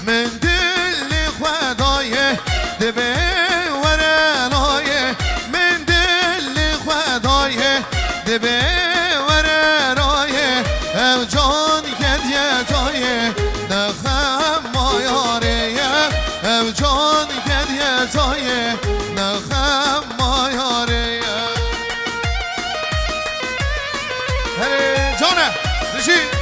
من دل خدای دبه ورنای من دل خدای دبه ورنای او جان کدیه تای نخم مایاره او جان کدیه تای نخم مایاره هره جانه رشی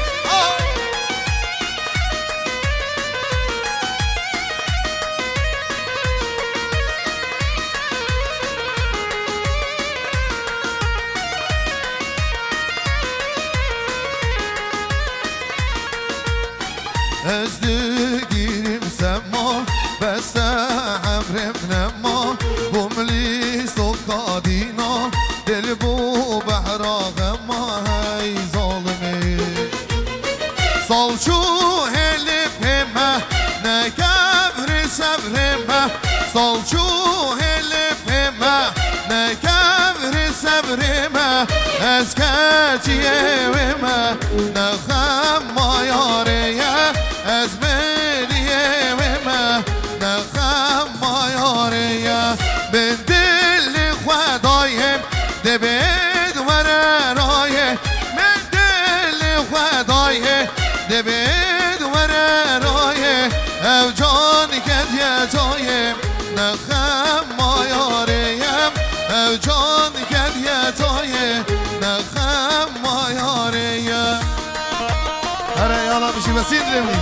از دگیریم سما بسته عمرم نما بوملی سکادینا دل بو بحراغ ما های ظالمی سالچو هلپمه نکبر صبرمه سالچو هلپمه نکبر صبرمه از کچیه ومه نخم مایاره از ملیه ومه نخم مایاره به دل خدایم دبید ورنای من دل خدای دبید ورنای او جان کدیه تایم نخم مایاریم او جان کدیه تایم نخم مایاریم اره یالا بشی بسید رمی